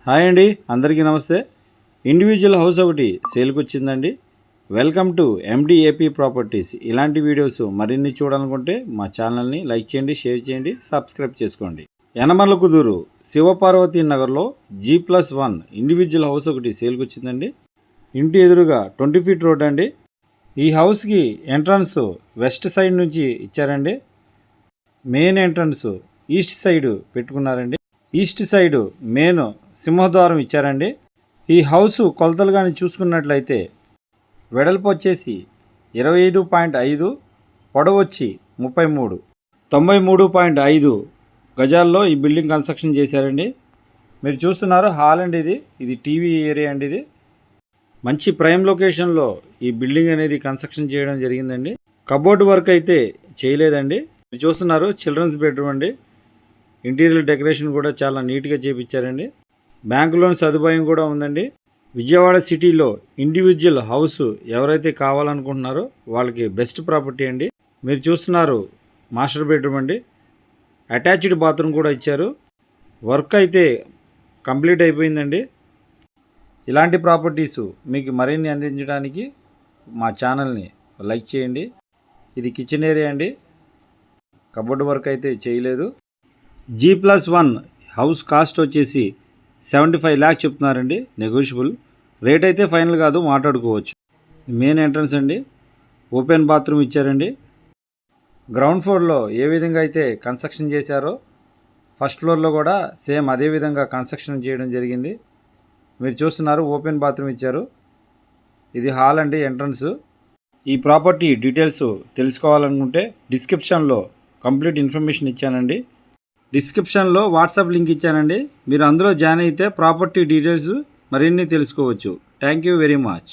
Hi అండి, అందరికీ నమస్తే. ఇండివిజువల్ హౌస్ ఒకటి సేల్కి వచ్చిందండి. Welcome to MDAP properties. ఇలాంటి వీడియోస్ మరిన్ని చూడాలనుకుంటే మా ఛానల్ని లైక్ చేయండి, షేర్ చేయండి, సబ్స్క్రైబ్ చేసుకోండి. యనమలకుదురు శివపార్వతి నగర్లో G+1 ఇండివిజువల్ హౌస్ ఒకటి సేల్కి వచ్చిందండి. ఇంటి ఎదురుగా 20 ఫీట్ రోడ్ అండి. ఈ హౌస్కి ఎంట్రన్స్ వెస్ట్ సైడ్ నుంచి ఇచ్చారండి. మెయిన్ ఎంట్రన్స్ ఈస్ట్ సైడ్ పెట్టుకున్నారండి. ఈస్ట్ సైడు మెయిన్ సింహద్వారం ఇచ్చారండి. ఈ హౌస్ కొలతలు కానీ చూసుకున్నట్లయితే వెడల్పు వచ్చేసి 25.5, పొడవు వచ్చి 33, 93.5 గజాల్లో ఈ బిల్డింగ్ కన్స్ట్రక్షన్ చేశారండి. మీరు చూస్తున్నారు హాల్ అండి. ఇది టీవీ ఏరియా అండి. ఇది మంచి ప్రైమ్ లొకేషన్లో ఈ బిల్డింగ్ అనేది కన్స్ట్రక్షన్ చేయడం జరిగిందండి. కబోర్డ్ వర్క్ అయితే చేయలేదండి. మీరు చూస్తున్నారు చిల్డ్రన్స్ బెడ్రూమ్ అండి. ఇంటీరియర్ డెకరేషన్ కూడా చాలా నీట్గా చేయించారండి. బ్యాంక్ లోన్ సదుపాయం కూడా ఉందండి. విజయవాడ సిటీలో ఇండివిజువల్ హౌస్ ఎవరైతే కావాలనుకుంటున్నారో వాళ్ళకి బెస్ట్ ప్రాపర్టీ అండి. మీరు చూస్తున్నారు మాస్టర్ బెడ్రూమ్ అండి. అటాచ్డ్ బాత్రూమ్ కూడా ఇచ్చారు. వర్క్ అయితే కంప్లీట్ అయిపోయిందండి. ఇలాంటి ప్రాపర్టీస్ మీకు మరిన్ని అందించడానికి మా ఛానల్ని లైక్ చేయండి. ఇది కిచెన్ ఏరియా అండి. కబోర్డ్ వర్క్ అయితే చేయలేదు. G+1 హౌస్ కాస్ట్ వచ్చేసి 75 lakhs చెప్తున్నారండి. నెగోషియబుల్ రేట్ అయితే ఫైనల్ కాదు, మాట్లాడుకోవచ్చు. మెయిన్ ఎంట్రన్స్ అండి. ఓపెన్ బాత్రూమ్ ఇచ్చారండి. గ్రౌండ్ ఫ్లోర్లో ఏ విధంగా అయితే కన్స్ట్రక్షన్ చేశారో ఫస్ట్ ఫ్లోర్లో కూడా సేమ్ అదే విధంగా కన్స్ట్రక్షన్ చేయడం జరిగింది. మీరు చూస్తున్నారు ఓపెన్ బాత్రూమ్ ఇచ్చారు. ఇది హాల్ అండి, ఎంట్రన్స్. ఈ ప్రాపర్టీ డీటెయిల్స్ తెలుసుకోవాలనుకుంటే డిస్క్రిప్షన్లో కంప్లీట్ ఇన్ఫర్మేషన్ ఇచ్చానండి. డిస్క్రిప్షన్లో వాట్సాప్ లింక్ ఇచ్చానండి. మీరు అందులో జాయిన్ అయితే ప్రాపర్టీ డీటెయిల్స్ మరిన్ని తెలుసుకోవచ్చు. Thank you very much.